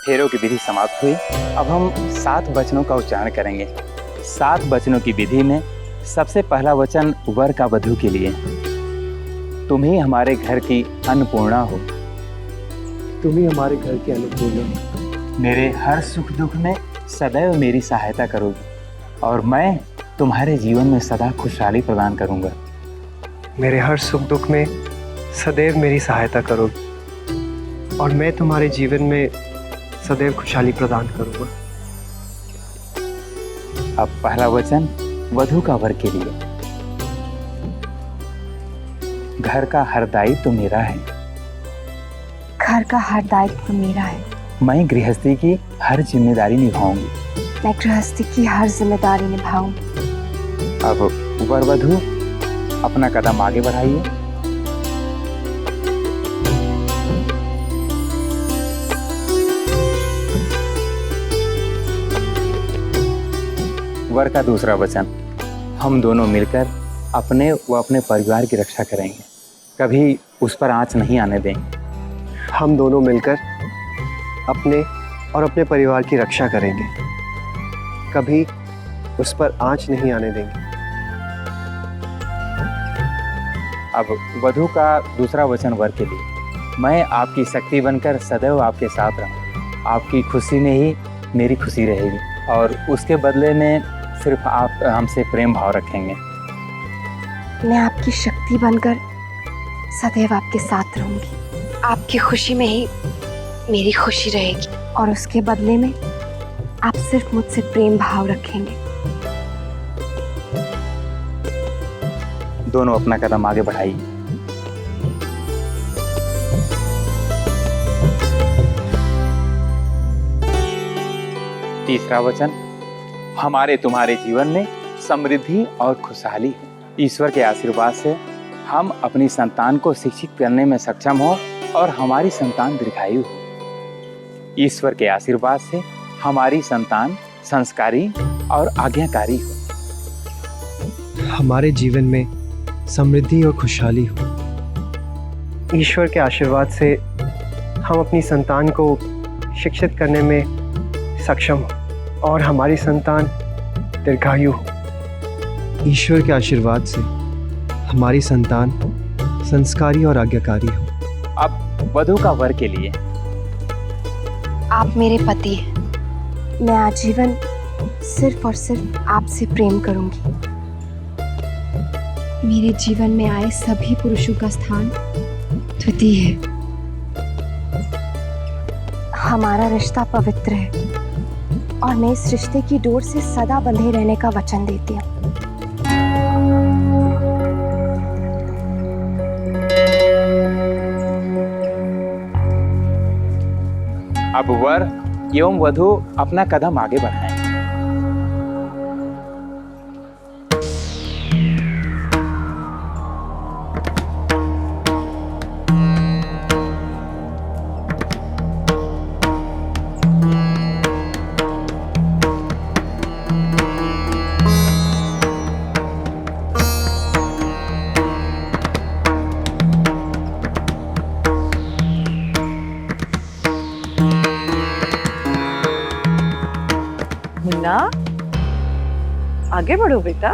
फेरों की विधि समाप्त हुई। अब हम 7 वचनों का उच्चारण करेंगे। 7 वचनों की विधि में सबसे पहला वचन वर का वधू के लिए। तुम ही हमारे घर की अन्नपूर्णा हो। तुम ही हमारे घर की अन्नपूर्णा हो। मेरे हर सुख दुख में सदैव मेरी सहायता करोगी और मैं तुम्हारे जीवन में सदा खुशहाली प्रदान करूंगा। मेरे हर सुख दुख में सदैव मेरी सहायता करोगी और मैं तुम्हारे जीवन में सदैव खुशहाली प्रदान करूंगा। अब पहला वचन वधू का वर के लिए। घर का हर दायित्व मेरा है। घर का हर दायित्व मेरा है। मैं गृहस्थी की हर जिम्मेदारी निभाऊंगी। मैं गृहस्थी की हर जिम्मेदारी निभाऊंगी। अब वर वधू अपना कदम आगे बढ़ाइए। वर का दूसरा वचन। हम दोनों मिलकर अपने व अपने परिवार की रक्षा करेंगे, कभी उस पर आंच नहीं आने देंगे। हम दोनों मिलकर अपने और अपने परिवार की रक्षा करेंगे, कभी उस पर आंच नहीं आने देंगे। अब वधू का दूसरा वचन वर के लिए। मैं आपकी शक्ति बनकर सदैव आपके साथ रहूं। आपकी खुशी में ही मेरी खुशी रहेगी और उसके बदले में सिर्फ आप हमसे प्रेम भाव रखेंगे। मैं आपकी शक्ति बनकर सदैव आपके साथ रहूंगी। आपकी खुशी में ही मेरी खुशी रहेगी और उसके बदले में आप सिर्फ मुझसे प्रेम भाव रखेंगे। दोनों अपना कदम आगे बढ़ाइए। तीसरा वचन। हमारे तुम्हारे जीवन में समृद्धि और खुशहाली है। ईश्वर के आशीर्वाद से हम अपनी संतान को शिक्षित करने में सक्षम हो और हमारी संतान दीर्घायु हो। ईश्वर के आशीर्वाद से हमारी संतान संस्कारी और आज्ञाकारी हो। हमारे जीवन में समृद्धि और खुशहाली हो। ईश्वर के आशीर्वाद से हम अपनी संतान को शिक्षित करने में सक्षम हो और हमारी संतान दीर्घायु हो। ईश्वर के आशीर्वाद से हमारी संतान संस्कारी और आज्ञाकारी हो। अब वधू का वर के लिए। आप मेरे पति हैं। मैं आजीवन सिर्फ और सिर्फ आपसे प्रेम करूंगी। मेरे जीवन में आए सभी पुरुषों का स्थान द्वितीय है। हमारा रिश्ता पवित्र है और मैं इस रिश्ते की डोर से सदा बंधे रहने का वचन देती हूँ। अब वर एवं वधू अपना कदम आगे बढ़ाएं। मुन्ना, आगे बढ़ो बेटा।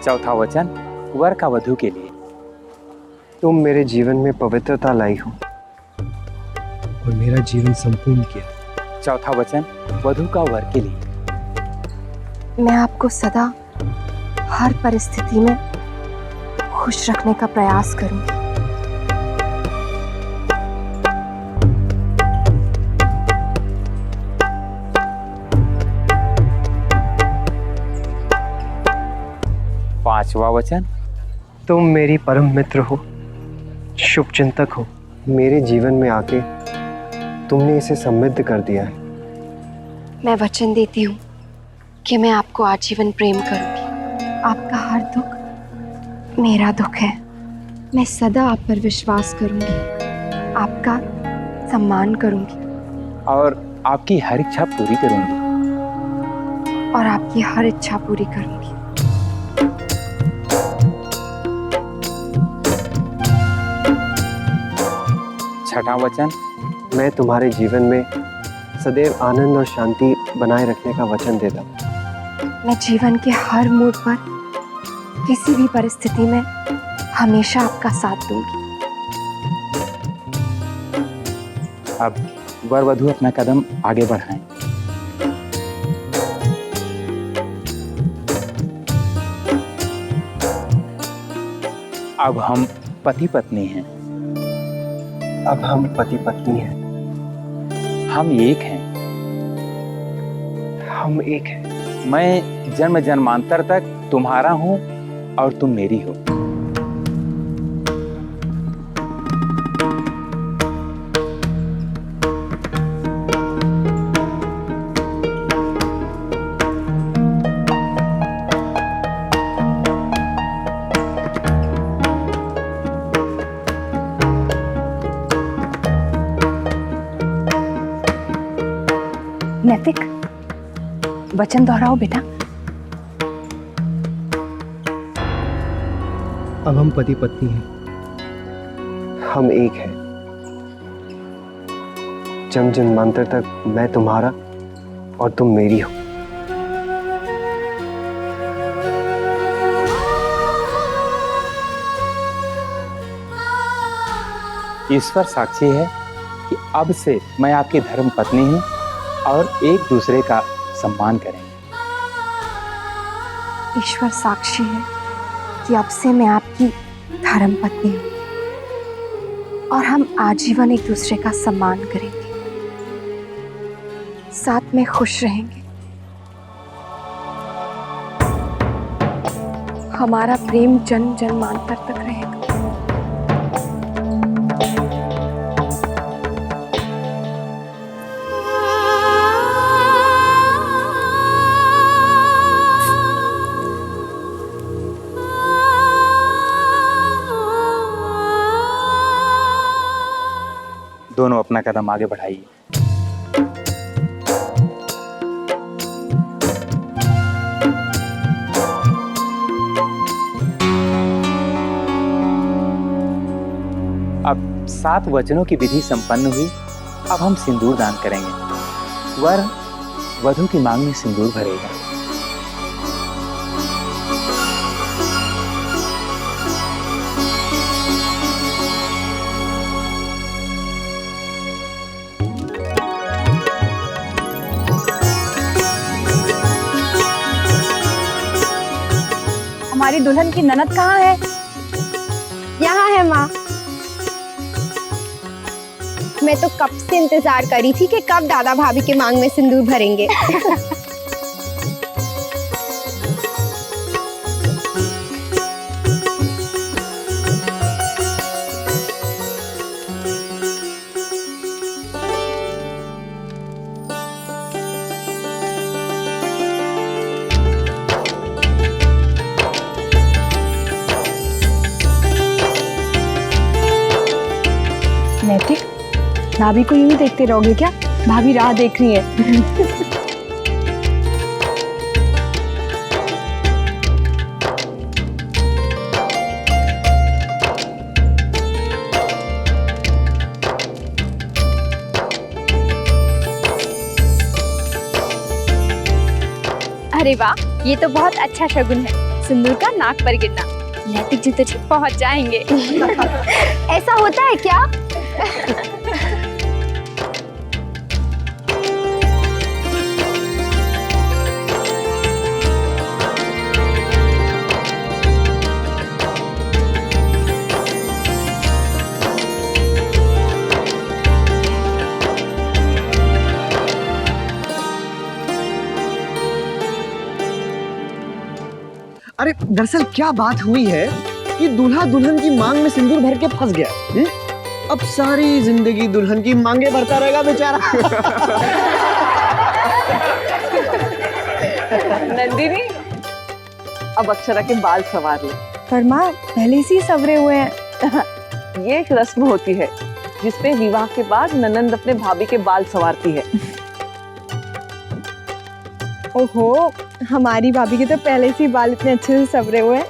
चौथा वचन वर का वधू के लिए। तुम मेरे जीवन में पवित्रता लाई हो और मेरा जीवन संपूर्ण किया। चौथा वचन वधू का वर के लिए। मैं आपको सदा हर परिस्थिति में खुश रखने का प्रयास करूंगी। पांचवा वचन। तुम मेरी परम मित्र हो, शुभ चिंतक हो। मेरे जीवन में आके तुमने इसे समृद्ध कर दिया है। मैं वचन देती हूँ कि मैं आपको आजीवन प्रेम करूंगी। आपका हर दुख मेरा दुख है। मैं सदा आप पर विश्वास करूंगी, आपका सम्मान करूंगी और आपकी हर इच्छा पूरी करूंगी। और आपकी हर इच्छा पूरी करूंगी। छठा वचन, मैं तुम्हारे जीवन में सदैव आनंद और शांति बनाए रखने का वचन देता हूँ। मैं जीवन के हर मोड़ पर किसी भी परिस्थिति में हमेशा आपका साथ दूंगी। अब वर वधू अपना कदम आगे बढ़ाएं। अब हम पति पत्नी हैं। अब हम पति पत्नी हैं। हम एक हैं। हम एक हैं। मैं जन्म जन्मांतर तक तुम्हारा हूं और तुम मेरी हो। नैतिक, वचन दोहराओ बेटा। अब हम पति पत्नी हैं। हम एक हैं। जन्म जन्मांतर तक मैं तुम्हारा और तुम मेरी हो। ईश्वर साक्षी है कि अब से मैं आपकी धर्म पत्नी हूं और एक दूसरे का सम्मान करेंगे। ईश्वर साक्षी है कि अब से मैं आपकी धर्म पत्नी हूँ और हम आजीवन एक दूसरे का सम्मान करेंगे, साथ में खुश रहेंगे। हमारा प्रेम जन्म जन्मांतर तक रहेगा। दोनों अपना कदम आगे बढ़ाइए। अब 7 वचनों की विधि संपन्न हुई। अब हम सिंदूर दान करेंगे। वर वधू की मांग में सिंदूर भरेगा। हमारी दुल्हन की ननद कहाँ है? यहाँ है माँ। मैं तो कब से इंतजार करी थी कि कब दादा भाभी के मांग में सिंदूर भरेंगे। नैतिक, भाभी को यूं ही देखते रहोगे क्या? भाभी राह देख रही है। अरे वाह, ये तो बहुत अच्छा शगुन है। सिंदूर का नाक पर गिरना। नैतिक जी तो पहुंच जाएंगे। ऐसा होता है क्या? अरे दरअसल क्या बात हुई है कि दूल्हा दुल्हन की मांग में सिंदूर भर के फंस गया। अब सारी जिंदगी दुल्हन की मांगे भरता रहेगा बेचारा। नंदिनी, अब अक्षरा के बाल संवार ले। पर माँ पहले से ही सवरे हुए हैं। ये एक रस्म होती है जिसमें विवाह के बाद ननंद अपने भाभी के बाल संवारती है। ओहो, हमारी भाभी के तो पहले से ही बाल इतने अच्छे से सवरे हुए हैं।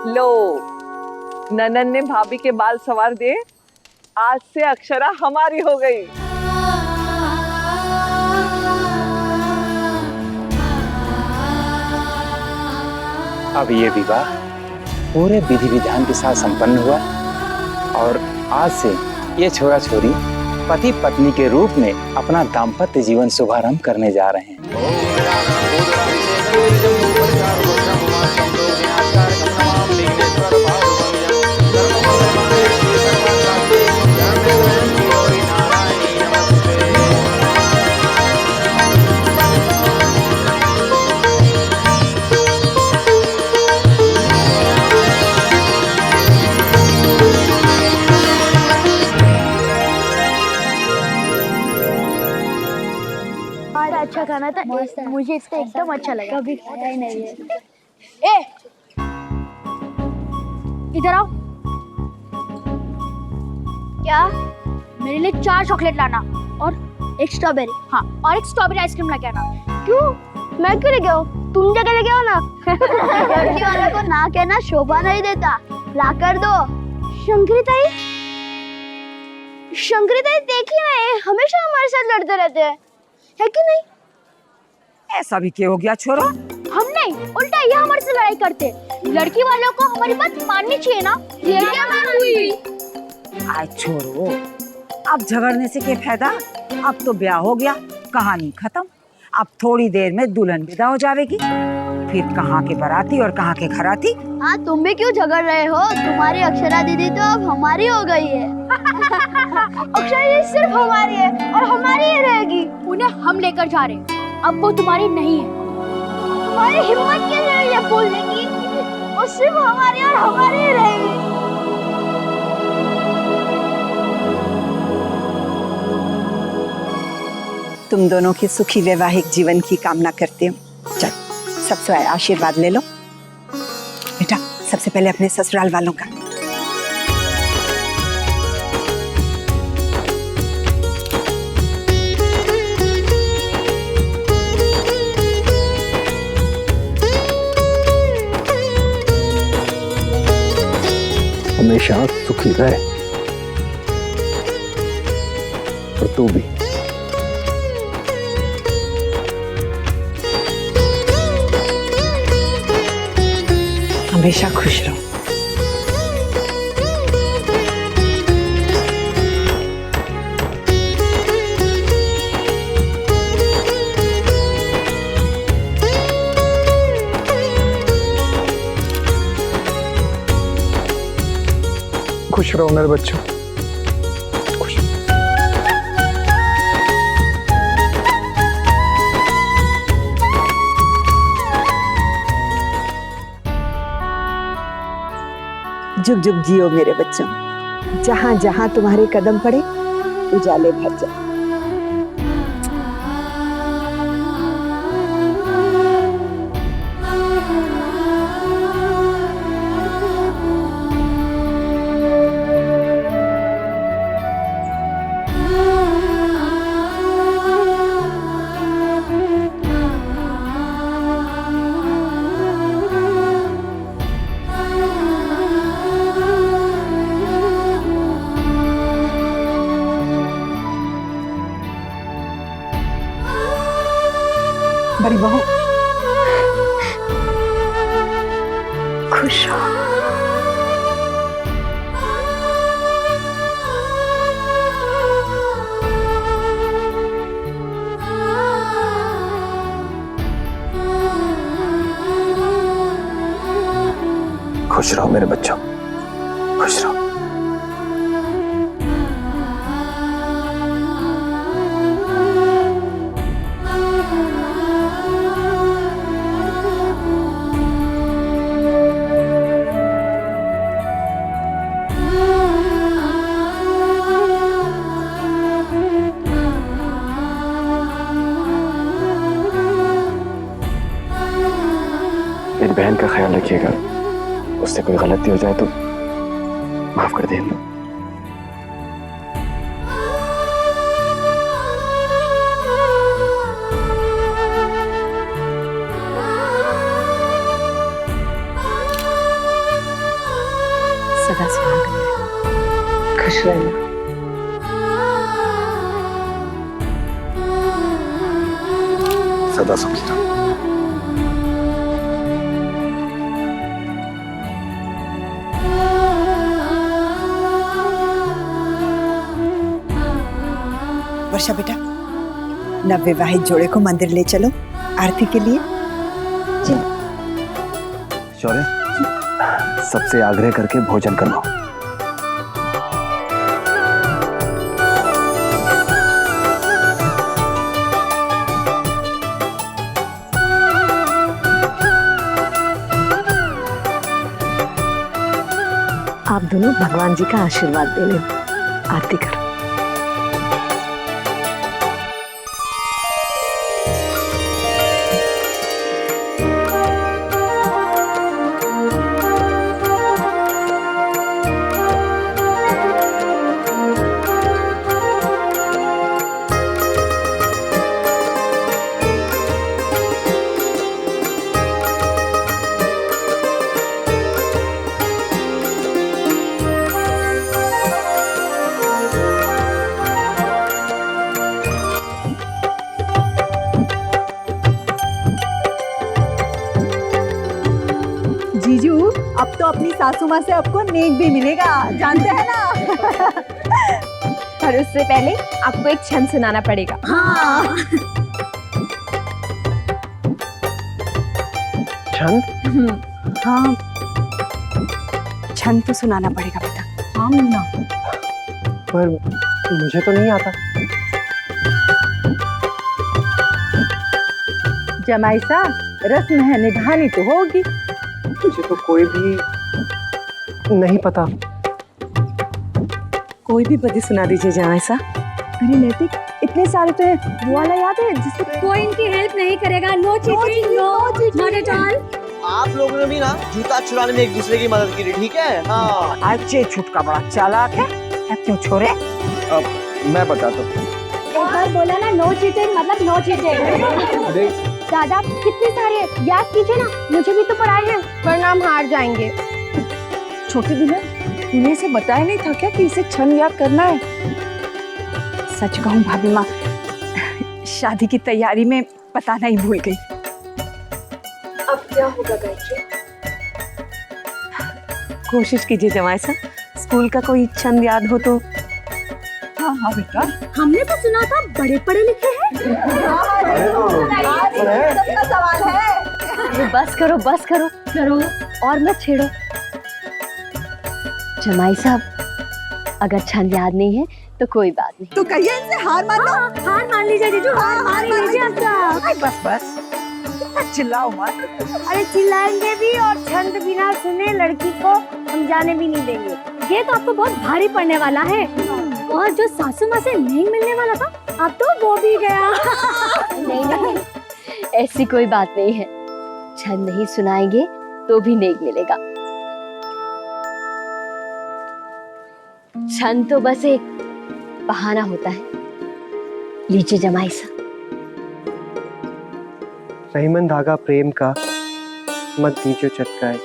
लो, ननन ने भाभी के बाल संवार दिए। आज से अक्षरा हमारी हो गई। अब ये विवाह पूरे विधि विधान के साथ संपन्न हुआ और आज से ये छोरा छोरी पति पत्नी के रूप में अपना दाम्पत्य जीवन शुभारंभ करने जा रहे हैं। अच्छा खाना था। मुझे इसका एकदम अच्छा लगा। कभी खाया ही नहीं है। ए, इधर आओ। क्या? मेरे लिए 4 चॉकलेट लाना और एक स्ट्रॉबेरी। हाँ, और एक स्ट्रॉबेरी आइसक्रीम लेके आना। क्यों? मैं क्यों लेके आओ? तुम जाके लेके आओ ना। लड़की वाले को ना कहना शोभा नहीं देता। ला कर दो। शंकरी ताई देखिए ना, हमेशा हमारे साथ लड़ते रहते हैं, है कि नहीं? ऐसा भी क्या हो गया छोरो? हम नहीं, उल्टा ये हमारे से लड़ाई करते। लड़की वालों को हमारी बात माननी चाहिए ना। ये क्या बात हुई? आय छोरो, अब झगड़ने से क्या फायदा? अब तो ब्याह हो गया, कहानी खत्म। अब थोड़ी देर में दुल्हन विदा हो जाएगी, फिर कहाँ के बाराती और कहाँ के घराती। हाँ, तुम भी क्यों झगड़ रहे हो? तुम्हारी अक्षरा दीदी तो अब हमारी हो गई है। अक्षरा दीदी सिर्फ हमारी है और हमारी ही रहेगी। उन्हें हम लेकर जा रहे हैं, अब वो तुम्हारी नहीं है। तुम्हारी हिम्मत कैसे हुई है बोलने की? वो सिर्फ हमारी और हमारी ही रहेगी। तुम दोनों के सुखी वैवाहिक जीवन की कामना करती हूँ। चल, सबसे आशीर्वाद ले लो। बेटा, सबसे पहले अपने ससुराल वालों का। हमेशा सुखी रहे और तू भी। हमेशा खुश रहो। खुश रहो मेरे बच्चों, खुश। जुग जुग जियो मेरे बच्चों, जहां जहां तुम्हारे कदम पड़े उजाले भर जाए। बड़ी बहू, खुश हो। खुश रहो मेरे बच्चों, खुश रहो। मेरी बहन का ख्याल रखिएगा, उससे कोई गलती हो जाए तो माफ कर देना। सदा सुहागन रहे। खुश रहना। सदा सुखी रहो। वर्षा बेटा, नवविवाहित जोड़े को मंदिर ले चलो आरती के लिए। शौर्य, सबसे आग्रह करके भोजन करवाओ। आप दोनों भगवान जी का आशीर्वाद दे लेना। आरती करो। जीजू, अब तो अपनी सासू माँ से आपको नेक भी मिलेगा, जानते हैं ना। पर उससे पहले आपको एक छंद सुनाना पड़ेगा। हाँ। छंद? हाँ, छंद तो सुनाना पड़ेगा बेटा। हाँ मुन्ना। पर मुझे तो नहीं आता। जमाई सा, रस्म है निभानी तो होगी। मुझे तो कोई भी नहीं पता। कोई भी पति सुना दीजिए जहाँ ऐसा। अरे नैतिक, इतने सारे तो हैं। वो वाला याद है जिससे कोई इनकी हेल्प नहीं करेगा। No cheating, not at all. आप लोगों ने भी ना जूता चुराने में एक दूसरे की मदद की, ठीक है? हाँ। अच्छे छुटका बड़ा चालाक है क्यों छोरे? अब मैं बताता हूँ। एक बार बोला ना नो चीटिंग मतलब नो चीटिंग। दादा कितने सारे याद कीजिए ना, मुझे भी तो पढ़ाए हैं, वरना हम हार जाएंगे। छोटे दिन उन्हें से बताया नहीं था क्या कि इसे छंद याद करना है? सच कहूँ भाभी माँ, शादी की तैयारी में बताना ही भूल गई। अब क्या होगा गायत्री? कोशिश कीजिए जमाई सा, स्कूल का कोई छंद याद हो तो। हाँ हाँ बेटा, हमने तो सुना था बड़े पढ़े लिखे हैं। सबका सवाल है। अरे बस करो और मत छेड़ो। जमाई साहब, अगर छंद याद नहीं है तो कोई बात नहीं। तो कहिए इनसे हार मान लो। हार मान लीजिए जीजू, हार मान लीजिए। बस चिल्लाओ मत। अरे चिल्लाएंगे भी और छंद बिना सुने लड़की को हम जाने भी नहीं देंगे। ये तो आपको बहुत भारी पड़ने वाला है। और जो सासू माँ से नहीं मिलने वाला था, अब तो वो भी गया। नहीं, ऐसी कोई बात नहीं है। छंद नहीं सुनाएंगे तो भी नहीं मिलेगा। छंद तो बस एक बहाना होता है। लीजिए जमाई सा। रहीमन धागा प्रेम का, मत दीजिए चटकाए।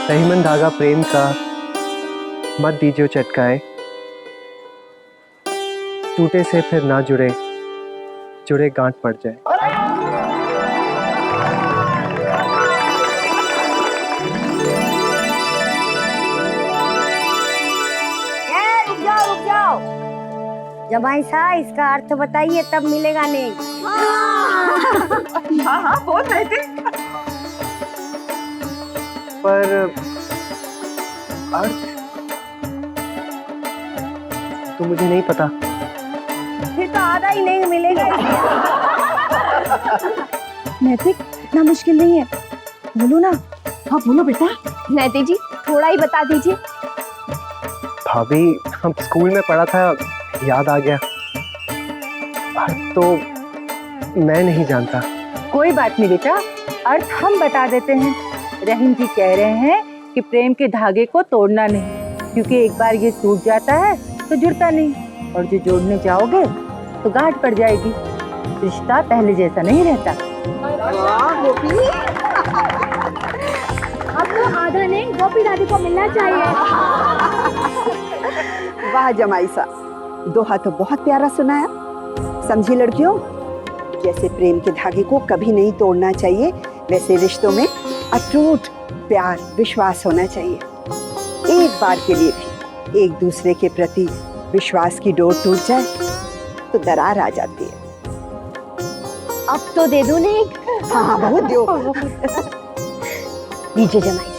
रहीमन धागा प्रेम का, मत दीजिए चटकाए। टूटे से फिर ना जुड़े, जुड़े गांठ पड़ जाए। रुक जाओ। जमाई सा, इसका अर्थ बताइए तब मिलेगा नहीं। हाँ हाँ बोल रहे थे। पर अर्थ तो मुझे नहीं पता। फिर तो आधा ही नहीं मिलेगा। नैतिक, इतना मुश्किल नहीं है, बोलो ना। हाँ बोलो बेटा। नैतिक जी, थोड़ा ही बता दीजिए। भाभी, हम स्कूल में पढ़ा था, याद आ गया। अर्थ तो मैं नहीं जानता। कोई बात नहीं बेटा, अर्थ हम बता देते हैं। रहीम जी कह रहे हैं कि प्रेम के धागे को तोड़ना नहीं, क्योंकि एक बार ये टूट जाता है तो जुड़ता नहीं, और जो जोड़ने जाओगे तो गांठ पड़ जाएगी। रिश्ता पहले जैसा नहीं रहता। अब तो आधा नहीं, गोपी दादी को मिलना चाहिए। वाह जमाई साहब, दोहा तो बहुत प्यारा सुनाया। समझी लड़कियों, जैसे प्रेम के धागे को कभी नहीं तोड़ना चाहिए, वैसे रिश्तों में अटूट प्यार विश्वास होना चाहिए। एक बार के लिए भी एक दूसरे के प्रति विश्वास की डोर टूट जाए तो दरार आ जाती है। अब तो दे दूं नहीं? हाँ बहुत दो। नीचे जमाई साहब।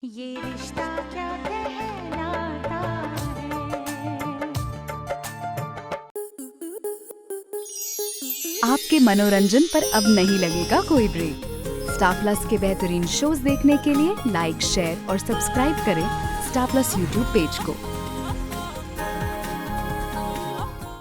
ये रिश्ता क्या कहलाता आपके मनोरंजन पर अब नहीं लगेगा कोई ब्रेक। स्टार प्लस के बेहतरीन शोज देखने के लिए लाइक, शेयर और सब्सक्राइब करें स्टार प्लस यूट्यूब पेज को।